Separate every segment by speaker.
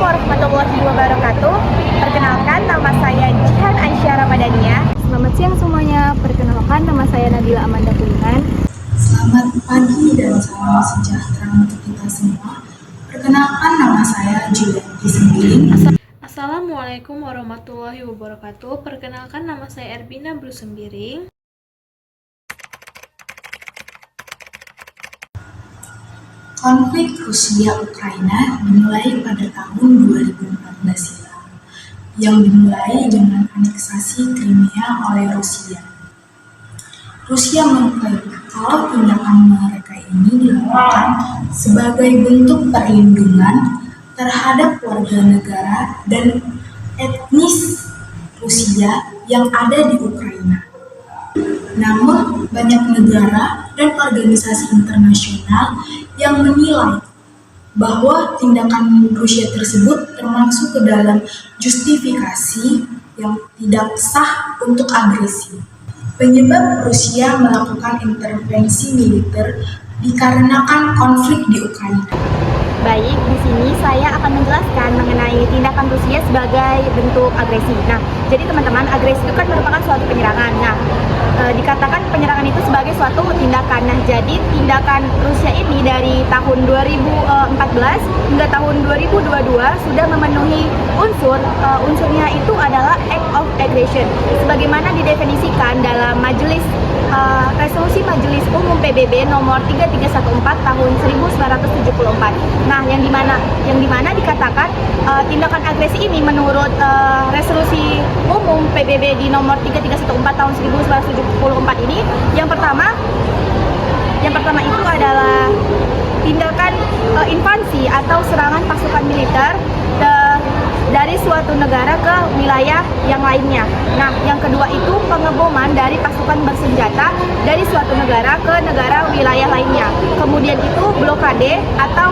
Speaker 1: warahmatullahi wabarakatuh. Perkenalkan, nama saya Jihan Aisyah Ramadhania.
Speaker 2: Selamat siang semuanya, perkenalkan nama saya Nabila Amanda Kuningan.
Speaker 3: Selamat pagi dan salam sejahtera untuk kita semua. Perkenalkan, nama saya Julianti Sembiling.
Speaker 4: Assalamualaikum warahmatullahi wabarakatuh. Perkenalkan, nama saya Erbina Blu Sembiring.
Speaker 3: Konflik Rusia-Ukraina dimulai pada tahun 2014 silam, yang dimulai dengan aneksasi Crimea oleh Rusia. Rusia mengklaim kalau tindakan mereka ini dilakukan sebagai bentuk perlindungan terhadap warga negara dan etnis Rusia yang ada di Ukraina. Namun, banyak negara dan organisasi internasional yang menilai bahwa tindakan Rusia tersebut termasuk ke dalam justifikasi yang tidak sah untuk agresi. Penyebab Rusia melakukan intervensi militer dikarenakan konflik di Ukraina.
Speaker 1: Baik, di sini saya akan menjelaskan mengenai tindakan Rusia sebagai bentuk agresi. Nah, jadi teman-teman, agresi itu kan merupakan suatu penyerangan. Nah, dikatakan penyerangan itu sebagai suatu tindakan. Nah, jadi tindakan Rusia ini dari tahun 2014 hingga tahun 2022 sudah memenuhi unsurnya itu adalah act of aggression, sebagaimana didefinisikan dalam Resolusi Majelis Umum PBB nomor 3314 tahun 1974. Nah, yang dimana dikatakan tindakan agresi ini menurut Resolusi Umum PBB di nomor 3314 tahun 1974 ini, yang pertama itu adalah tindakan invasi atau serangan pasukan militer dari suatu negara ke wilayah yang lainnya. Nah, yang kedua itu pengeboman dari pasukan bersenjata dari suatu negara ke negara wilayah lainnya. Kemudian itu blokade atau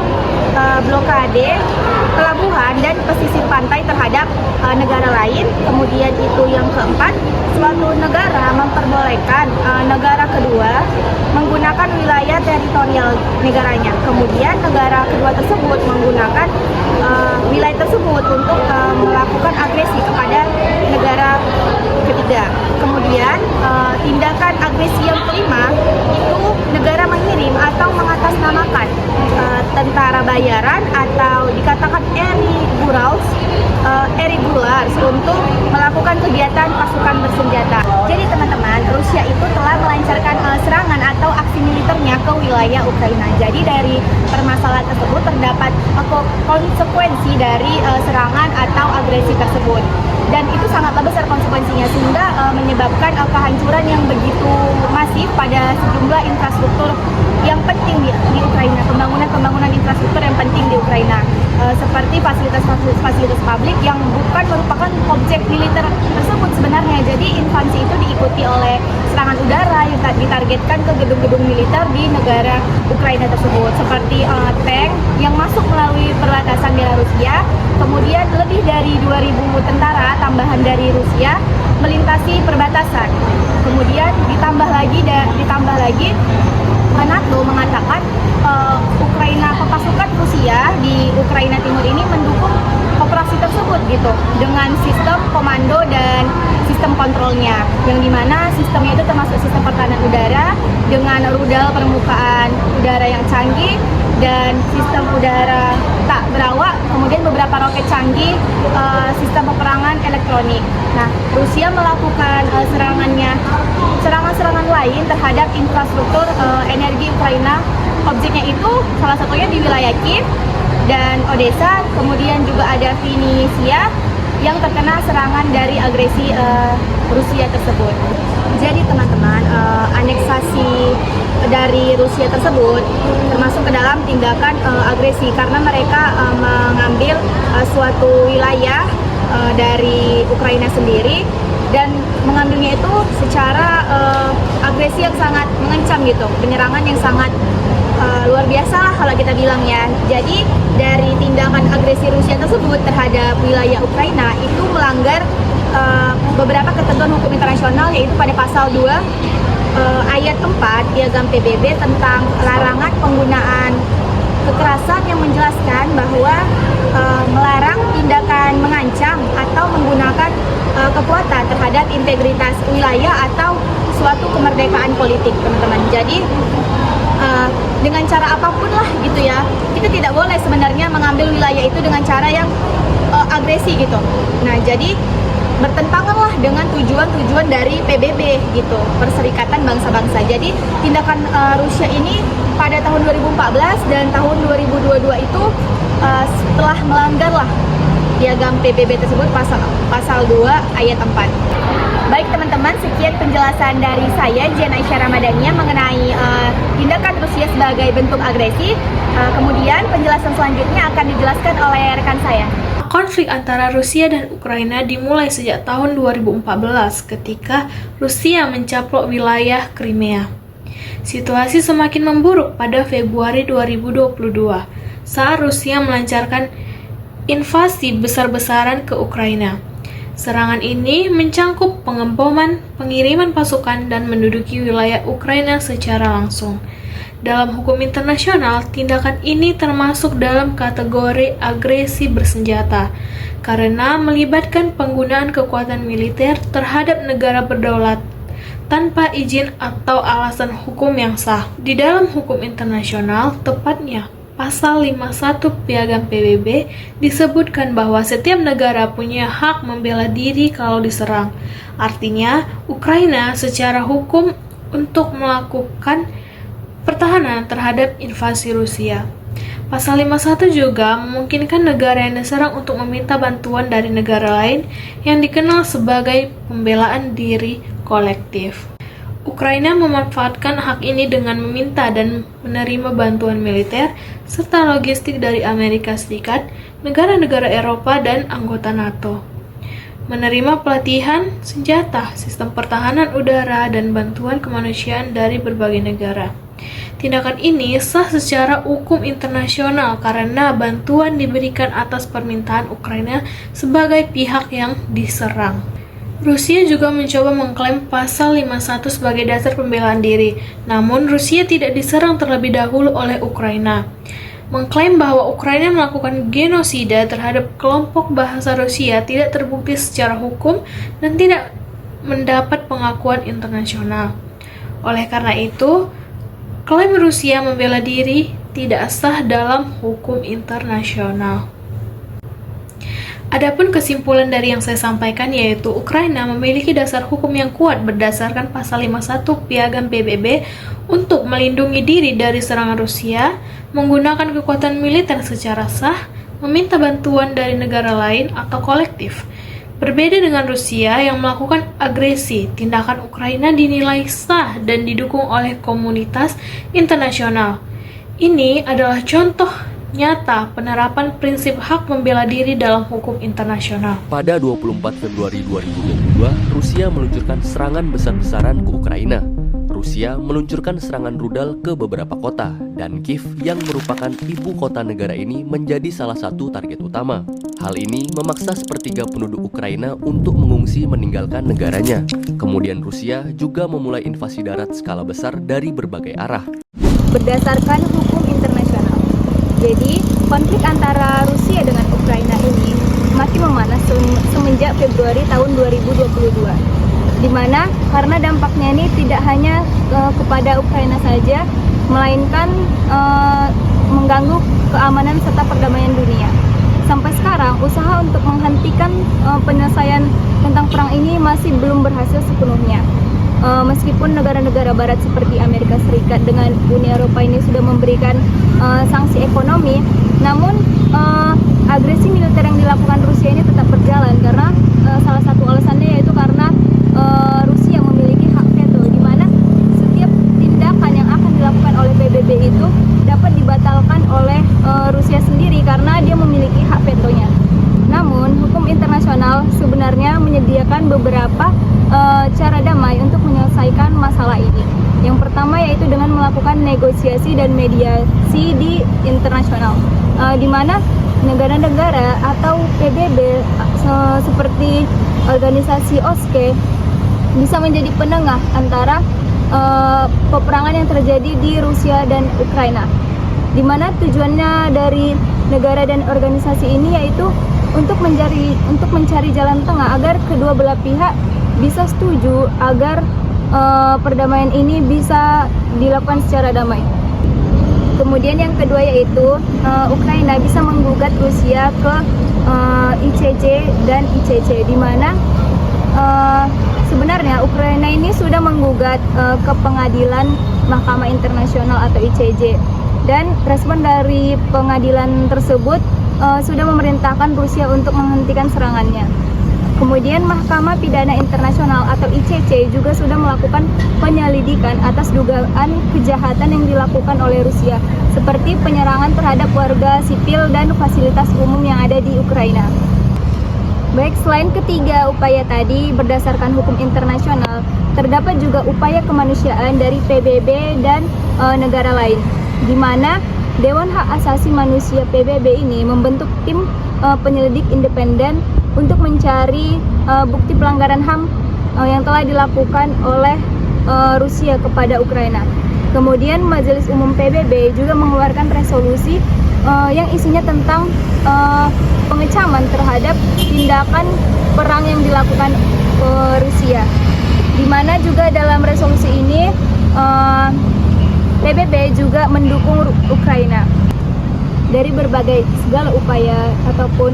Speaker 1: blokade pelabuhan dan pesisir pantai terhadap negara lain. Kemudian itu yang keempat, suatu negara memperbolehkan negara kedua menggunakan wilayah teritorial negaranya. Kemudian negara kedua tersebut menggunakan wilayah tersebut untuk melakukan agresi kepada negara ketiga. Kemudian tindakan agresi yang kelima itu negara mengirim atau mengatasnamakan tentara bayaran atau dikatakan irregulars untuk melakukan kegiatan pasukan bersenjata. Jadi teman-teman, Rusia itu telah melancarkan serangan atau aksi militernya ke wilayah Ukraina. Jadi dari permasalahan tersebut terdapat konsekuensi dari serangan atau agresi tersebut. Dan itu sangatlah besar konsekuensinya, sehingga menyebabkan kehancuran yang begitu masif pada sejumlah infrastruktur yang penting di Ukraina, pembangunan infrastruktur yang penting di Ukraina, seperti fasilitas publik yang bukan merupakan objek militer tersebut sebenarnya. Jadi invasi itu diikuti oleh serangan udara yang ditargetkan ke gedung-gedung militer di negara Ukraina tersebut, seperti tank yang masuk melalui perbatasan Belarusia. Kemudian lebih dari 2.000 tentara tambahan dari Rusia melintasi perbatasan. Kemudian ditambah lagi NATO mengatakan pasukan Rusia di Ukraina Timur ini mendukung operasi tersebut gitu, dengan sistem komando dan sistem kontrolnya, yang dimana sistemnya itu termasuk sistem pertahanan udara dengan rudal permukaan udara yang canggih dan sistem udara tak berawak, kemudian beberapa roket canggih, sistem peperangan elektronik. Nah, Rusia melakukan serangan lain terhadap infrastruktur energi Ukraina. Objeknya itu salah satunya di wilayah Kiev dan Odessa, kemudian juga ada Vinnytsia yang terkena serangan dari agresi Rusia tersebut. Jadi teman-teman, aneksasi dari Rusia tersebut termasuk ke dalam tindakan agresi, karena mereka mengambil suatu wilayah dari Ukraina sendiri dan mengambilnya itu secara agresi yang sangat mengancam gitu, penyerangan yang sangat luar biasa lah kalau kita bilang ya. Jadi dari tindakan agresi Rusia tersebut terhadap wilayah Ukraina itu melanggar beberapa ketentuan hukum internasional, yaitu pada pasal 2 ayat 4 Piagam PBB tentang larangan penggunaan kekerasan, yang menjelaskan bahwa melarang tindakan mengancam atau menggunakan kekuatan terhadap integritas wilayah atau suatu kemerdekaan politik, teman-teman. Jadi dengan cara apapun lah gitu ya, kita tidak boleh sebenarnya mengambil wilayah itu dengan cara yang agresi gitu. Nah, jadi bertentanganlah dengan tujuan-tujuan dari PBB gitu, Perserikatan Bangsa-Bangsa. Jadi tindakan Rusia ini pada tahun 2014 dan tahun 2022 itu setelah melanggar lah piagam PBB tersebut pasal 2 ayat 4. Baik teman-teman, sekian penjelasan dari saya Jian Aisyah Ramadhania mengenai tindakan Rusia sebagai bentuk agresi. Kemudian penjelasan selanjutnya akan dijelaskan oleh rekan saya.
Speaker 4: Konflik antara Rusia dan Ukraina dimulai sejak tahun 2014 ketika Rusia mencaplok wilayah Crimea. Situasi semakin memburuk pada Februari 2022 saat Rusia melancarkan invasi besar-besaran ke Ukraina. Serangan ini mencangkup pengeboman, pengiriman pasukan, dan menduduki wilayah Ukraina secara langsung. Dalam hukum internasional, tindakan ini termasuk dalam kategori agresi bersenjata karena melibatkan penggunaan kekuatan militer terhadap negara berdaulat tanpa izin atau alasan hukum yang sah. Di dalam hukum internasional, tepatnya Pasal 51 Piagam PBB disebutkan bahwa setiap negara punya hak membela diri kalau diserang. Artinya, Ukraina secara hukum untuk melakukan pertahanan terhadap invasi Rusia. Pasal 51 juga memungkinkan negara yang diserang untuk meminta bantuan dari negara lain yang dikenal sebagai pembelaan diri kolektif. Ukraina memanfaatkan hak ini dengan meminta dan menerima bantuan militer serta logistik dari Amerika Serikat, negara-negara Eropa, dan anggota NATO. Menerima pelatihan, senjata, sistem pertahanan udara, dan bantuan kemanusiaan dari berbagai negara. Tindakan ini sah secara hukum internasional karena bantuan diberikan atas permintaan Ukraina sebagai pihak yang diserang. Rusia juga mencoba mengklaim pasal 51 sebagai dasar pembelaan diri, namun Rusia tidak diserang terlebih dahulu oleh Ukraina. Mengklaim bahwa Ukraina melakukan genosida terhadap kelompok bahasa Rusia tidak terbukti secara hukum dan tidak mendapat pengakuan internasional. Oleh karena itu, klaim Rusia membela diri tidak sah dalam hukum internasional. Adapun kesimpulan dari yang saya sampaikan yaitu Ukraina memiliki dasar hukum yang kuat berdasarkan pasal 51 Piagam PBB untuk melindungi diri dari serangan Rusia, menggunakan kekuatan militer secara sah, meminta bantuan dari negara lain atau kolektif. Berbeda dengan Rusia yang melakukan agresi, tindakan Ukraina dinilai sah dan didukung oleh komunitas internasional. Ini adalah contoh nyata penerapan prinsip hak membela diri dalam hukum internasional.
Speaker 5: Pada 24 Februari 2022, Rusia meluncurkan serangan besar-besaran ke Ukraina. Rusia meluncurkan serangan rudal ke beberapa kota, dan Kiev yang merupakan ibu kota negara ini menjadi salah satu target utama. Hal ini memaksa sepertiga penduduk Ukraina untuk mengungsi meninggalkan negaranya. Kemudian Rusia juga memulai invasi darat skala besar dari berbagai arah.
Speaker 2: Berdasarkan hukum internasional, jadi konflik antara Rusia dengan Ukraina ini makin memanas semenjak Februari tahun 2022. Di mana karena dampaknya ini tidak hanya kepada Ukraina saja, melainkan mengganggu keamanan serta perdamaian dunia. Sampai sekarang, usaha untuk menghentikan penyelesaian tentang perang ini masih belum berhasil sepenuhnya. Meskipun negara-negara barat seperti Amerika Serikat dengan Uni Eropa ini sudah memberikan sanksi ekonomi, namun agresi militer yang dilakukan Rusia ini tetap berjalan karena salah satu alasannya yaitu karena Rusia memiliki hak veto, di mana setiap tindakan yang akan dilakukan oleh PBB itu dapat dibatalkan oleh Rusia sendiri karena dia memiliki hak vetonya. Namun, hukum internasional sebenarnya menyediakan beberapa cara damai untuk menyelesaikan masalah ini. Yang pertama yaitu dengan melakukan negosiasi dan mediasi di internasional, di mana negara-negara atau PBB seperti organisasi OSCE bisa menjadi penengah antara peperangan yang terjadi di Rusia dan Ukraina, di mana tujuannya dari negara dan organisasi ini, yaitu untuk mencari jalan tengah agar kedua belah pihak bisa setuju agar perdamaian ini bisa dilakukan secara damai. Kemudian yang kedua yaitu Ukraina bisa menggugat Rusia ke ICC dan ICC, di mana sebenarnya Ukraina ini sudah menggugat ke pengadilan Mahkamah Internasional atau ICJ, dan respon dari pengadilan tersebut sudah memerintahkan Rusia untuk menghentikan serangannya. Kemudian Mahkamah Pidana Internasional atau ICC juga sudah melakukan penyelidikan atas dugaan kejahatan yang dilakukan oleh Rusia, seperti penyerangan terhadap warga sipil dan fasilitas umum yang ada di Ukraina. Baik, selain ketiga upaya tadi berdasarkan hukum internasional, terdapat juga upaya kemanusiaan dari PBB dan negara lain, di mana Dewan Hak Asasi Manusia PBB ini membentuk tim penyelidik independen untuk mencari bukti pelanggaran HAM yang telah dilakukan oleh Rusia kepada Ukraina. Kemudian Majelis Umum PBB juga mengeluarkan resolusi yang isinya tentang pengecaman terhadap tindakan perang yang dilakukan Rusia, di mana juga dalam resolusi ini PBB juga mendukung Ukraina dari berbagai segala upaya ataupun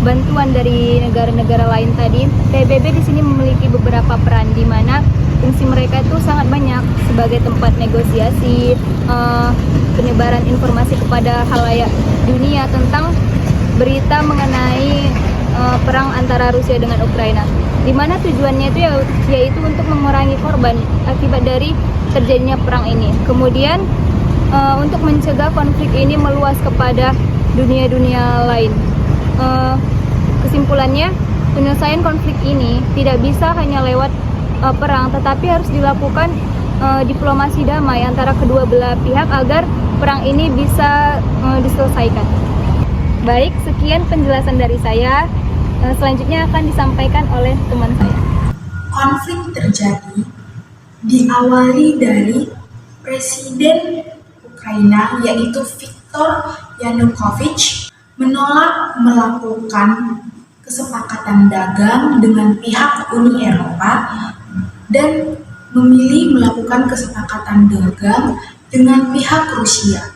Speaker 2: bantuan dari negara-negara lain tadi. PBB di sini memiliki beberapa peran, di mana fungsi mereka itu sangat banyak sebagai tempat negosiasi, penyebaran informasi kepada khalayak dunia tentang berita mengenai perang antara Rusia dengan Ukraina, di mana tujuannya itu yaitu untuk mengurangi korban akibat dari terjadinya perang ini. Kemudian untuk mencegah konflik ini meluas kepada dunia-dunia lain. Kesimpulannya, penyelesaian konflik ini tidak bisa hanya lewat perang, tetapi harus dilakukan diplomasi damai antara kedua belah pihak agar perang ini bisa diselesaikan. Baik, sekian penjelasan dari saya. Selanjutnya akan disampaikan oleh teman saya.
Speaker 3: Konflik terjadi diawali dari Presiden Ukraina yaitu Viktor Yanukovych menolak melakukan kesepakatan dagang dengan pihak Uni Eropa dan memilih melakukan kesepakatan dagang dengan pihak Rusia.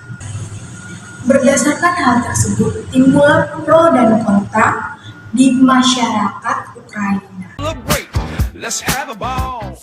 Speaker 3: Berdasarkan hal tersebut, timbul pro dan kontra di masyarakat Ukraina.
Speaker 6: Let's have a ball.